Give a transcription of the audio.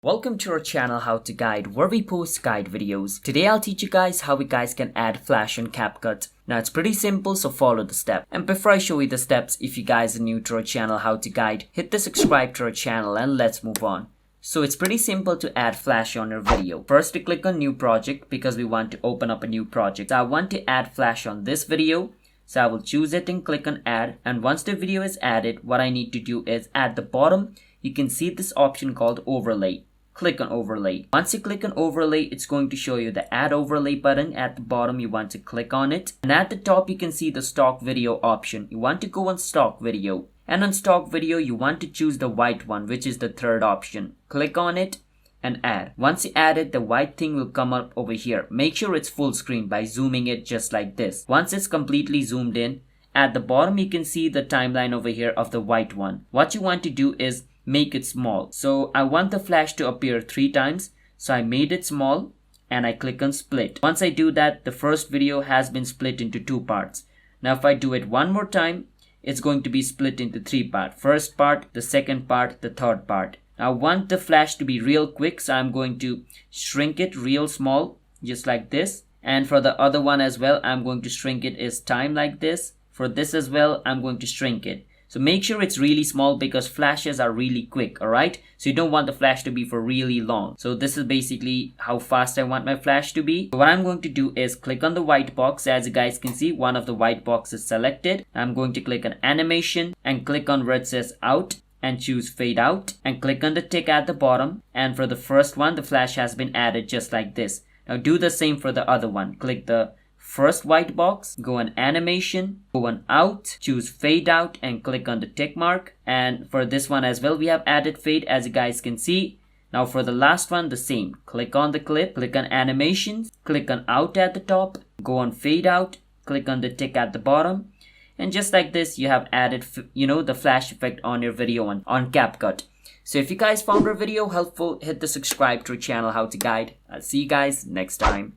Welcome to our channel How to Guide, where we post guide videos. Today I'll teach you guys how you guys can add flash on Capcut. Now it's pretty simple, so follow the steps. And before I show you the steps, if you guys are new to our channel How to Guide, hit the subscribe to our channel and let's move on. So it's pretty simple to add flash on your video. First we click on new project because we want to open up a new project. So I want to add flash on this video. So I will choose it and click on add, and once the video is added, what I need to do is at the bottom you can see this option called overlay. Click on overlay. Once you click on overlay, it's going to show you the add overlay button. At the bottom you want to click on it, and at the top you can see the stock video option. You want to go on stock video, and on stock video you want to choose the white one, which is the third option. Click on it and add. Once you add it, the white thing will come up over here. Make sure it's full screen by zooming it just like this. Once it's completely zoomed in, at the bottom you can see the timeline over here of the white one. What you want to do is make it small. So I want the flash to appear 3 times, so I made it small and I click on split. Once I do that, the first video has been split into 2 parts. Now if I do it one more time, it's going to be split into 3 parts. First part, the second part, the third part. I want the flash to be real quick, so I'm going to shrink it real small, just like this. And for the other one as well, I'm going to shrink it as time like this. For this as well, I'm going to shrink it. So make sure it's really small because flashes are really quick, alright? So you don't want the flash to be for really long. So this is basically how fast I want my flash to be. So what I'm going to do is click on the white box. As you guys can see, one of the white boxes selected. I'm going to click on animation and click on where it says out and choose fade out and click on the tick at the bottom. And for the first one, the flash has been added just like this. Now do the same for the other one. Click the first white box, go on animation, go on out, choose fade out and click on the tick mark. And for this one as well, we have added fade, as you guys can see. Now for the last one, the same. Click on the clip, click on animations, click on out at the top, go on fade out, click on the tick at the bottom. And just like this, you have added, the flash effect on your video on Capcut. So if you guys found our video helpful, hit the subscribe to our channel How to Guide. I'll see you guys next time.